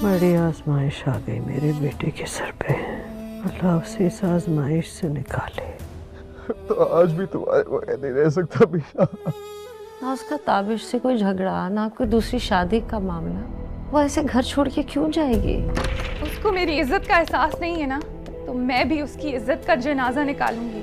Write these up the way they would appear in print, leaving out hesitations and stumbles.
بڑی آزمائش آ گئی میرے بیٹے کے سر پہ، اللہ اسے اس آزمائش سے نکالے۔ تو آج بھی تمہارے بغیر نہیں رہ سکتا بینا۔ نہ اس کا تابش سے کوئی جھگڑا، نہ کوئی دوسری شادی کا معاملہ، وہ ایسے گھر چھوڑ کے کیوں جائے گی؟ اس کو میری عزت کا احساس نہیں ہے نا، تو میں بھی اس کی عزت کا جنازہ نکالوں گی۔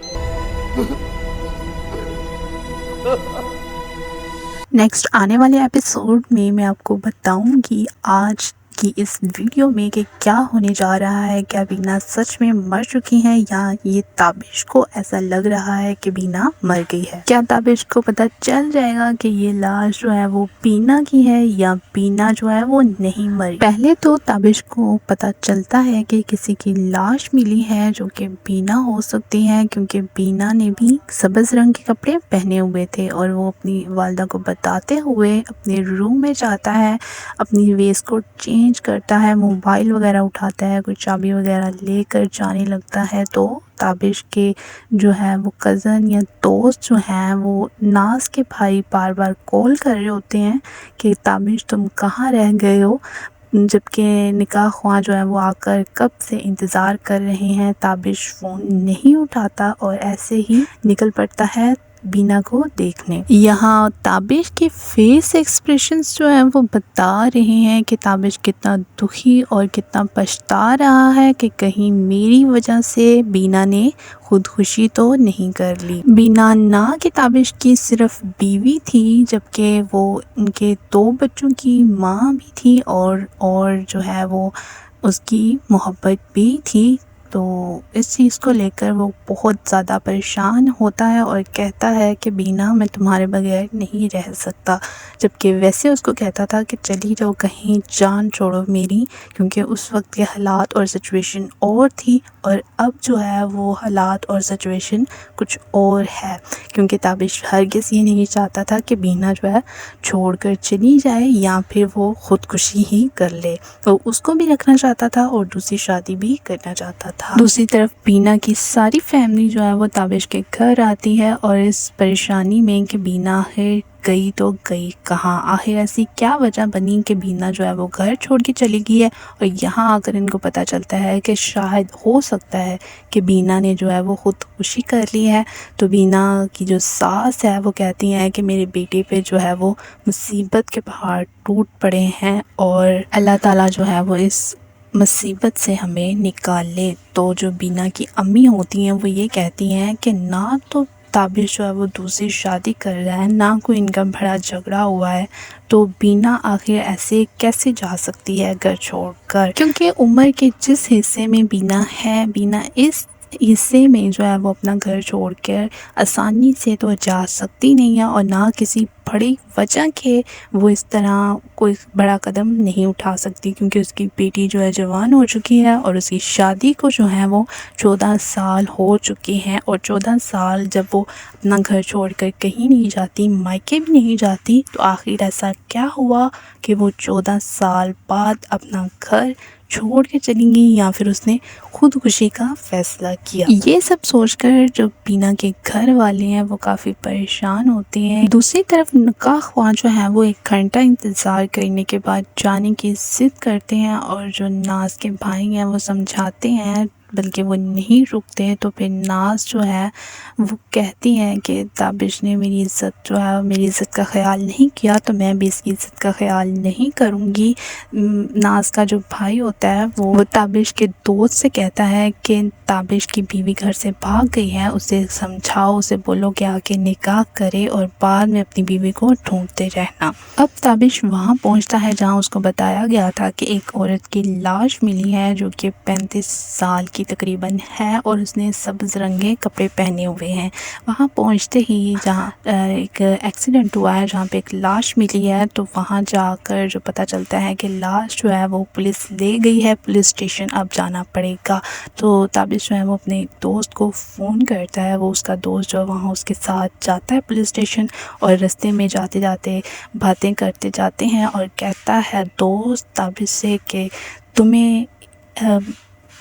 نیکسٹ آنے والے ایپیسوڈ میں آپ کو بتاؤں گی آج کی اس ویڈیو میں کہ کیا ہونے جا رہا ہے، کیا بینا سچ میں مر چکی ہیں یا یہ تابش کو ایسا لگ رہا ہے کہ بینا مر گئی ہے۔ کیا تابش کو پتہ چل جائے گا کہ یہ لاش جو ہے وہ بینا کی ہے یا بینا جو ہے وہ نہیں مری۔ پہلے تو تابش کو پتہ چلتا ہے کہ کسی کی لاش ملی ہے جو کہ بینا ہو سکتی ہے، کیونکہ بینا نے بھی سبز رنگ کے کپڑے پہنے ہوئے تھے اور وہ اپنی والدہ کو بتاتے ہوئے اپنے روم میں جاتا ہے، اپنی ویسٹ کوٹ چینج کرتا ہے، موبائل وغیرہ اٹھاتا ہے، کوئی چابی وغیرہ لے کر جانے لگتا ہے تو تابش کے جو ہے وہ کزن یا دوست جو ہیں وہ ناز کے بھائی بار بار کال کر رہے ہوتے ہیں کہ تابش تم کہاں رہ گئے ہو، جبکہ نکاح خواہ جو ہے وہ آ کر کب سے انتظار کر رہے ہیں۔ تابش فون نہیں اٹھاتا اور ایسے ہی نکل پڑتا ہے بینا کو دیکھنے۔ یہاں تابش کے فیس ایکسپریشنز جو ہیں وہ بتا رہے ہیں کہ تابش کتنا دکھی اور کتنا پچھتا رہا ہے کہ کہیں میری وجہ سے بینا نے خودکشی تو نہیں کر لی۔ بینا نہ کہ تابش کی صرف بیوی تھی، جبکہ وہ ان کے 2 بچوں کی ماں بھی تھی اور جو ہے وہ اس کی محبت بھی تھی۔ تو اس چیز کو لے کر وہ بہت زیادہ پریشان ہوتا ہے اور کہتا ہے کہ بینا میں تمہارے بغیر نہیں رہ سکتا، جبکہ ویسے اس کو کہتا تھا کہ چلی جاؤ کہیں، جان چھوڑو میری، کیونکہ اس وقت کے حالات اور سچویشن اور تھی، اور اب جو ہے وہ حالات اور سچویشن کچھ اور ہے، کیونکہ تابش ہرگز یہ نہیں چاہتا تھا کہ بینا جو ہے چھوڑ کر چلی جائے یا پھر وہ خودکشی ہی کر لے۔ وہ اس کو بھی رکھنا چاہتا تھا اور دوسری شادی بھی کرنا چاہتا تھا۔ دوسری طرف بینا کی ساری فیملی جو ہے وہ تابش کے گھر آتی ہے اور اس پریشانی میں کہ بینا آخر گئی تو گئی کہاں، آخر ایسی کیا وجہ بنی کہ بینا جو ہے وہ گھر چھوڑ کے چلی گئی ہے، اور یہاں آ کر ان کو پتہ چلتا ہے کہ شاید ہو سکتا ہے کہ بینا نے جو ہے وہ خودکشی کر لی ہے۔ تو بینا کی جو ساس ہے وہ کہتی ہیں کہ میرے بیٹے پہ جو ہے وہ مصیبت کے پہاڑ ٹوٹ پڑے ہیں اور اللہ تعالیٰ جو ہے وہ اس مصیبت سے ہمیں نکال لے۔ تو جو بینا کی امی ہوتی ہیں وہ یہ کہتی ہیں کہ نہ تو تابش جو ہے وہ دوسری شادی کر رہا ہے، نہ کوئی ان کا بڑا جھگڑا ہوا ہے، تو بینا آخر ایسے کیسے جا سکتی ہے گھر چھوڑ کر، کیونکہ عمر کے جس حصے میں بینا ہے، بینا اس حصے میں جو ہے وہ اپنا گھر چھوڑ کر آسانی سے تو جا سکتی نہیں ہے، اور نہ کسی بڑی وجہ کے وہ اس طرح کوئی بڑا قدم نہیں اٹھا سکتی، کیونکہ اس کی بیٹی جو ہے جوان ہو چکی ہے اور اس کی شادی کو جو ہے وہ 14 سال ہو چکے ہیں، اور 14 سال جب وہ اپنا گھر چھوڑ کر کہیں نہیں جاتی، مائکے بھی نہیں جاتی، تو آخر ایسا کیا ہوا کہ وہ 14 سال بعد اپنا گھر چھوڑ کے چلی گئی، یا پھر اس نے خودکشی کا فیصلہ کیا۔ یہ سب سوچ کر جو بینا کے گھر والے ہیں وہ کافی پریشان ہوتے ہیں۔ دوسری طرف نکاح خواہ جو ہیں وہ 1 گھنٹہ انتظار کرنے کے بعد جانے کی ضد کرتے ہیں، اور جو ناز کے بھائی ہیں وہ سمجھاتے ہیں بلکہ وہ نہیں رکتے، تو پھر ناز جو ہے وہ کہتی ہیں کہ تابش نے میری عزت جو ہے میری عزت کا خیال نہیں کیا، تو میں بھی اس کی عزت کا خیال نہیں کروں گی۔ ناز کا جو بھائی ہوتا ہے وہ تابش کے دوست سے کہتا ہے کہ تابش کی بیوی گھر سے بھاگ گئی ہے، اسے سمجھاؤ، اسے بولو کہ آ کے نکاح کرے اور بعد میں اپنی بیوی کو ڈھونڈتے رہنا۔ اب تابش وہاں پہنچتا ہے جہاں اس کو بتایا گیا تھا کہ ایک عورت کی لاش ملی ہے جو کہ 35 سال کی تقریباً ہے، اور اس نے سبز رنگے کپڑے پہنے ہوئے ہیں۔ وہاں پہنچتے ہی جہاں ایک ایکسیڈنٹ ہوا ہے، جہاں پہ ایک لاش ملی ہے، تو وہاں جا کر جو پتہ چلتا ہے کہ لاش جو ہے وہ پولیس لے گئی ہے، پولیس اسٹیشن اب جانا پڑے گا۔ تو تابش جو ہے وہ اپنے دوست کو فون کرتا ہے، وہ اس کا دوست جو وہاں اس کے ساتھ جاتا ہے پولیس اسٹیشن، اور رستے میں جاتے جاتے باتیں کرتے جاتے ہیں، اور کہتا ہے دوست تابش سے کہ تمہیں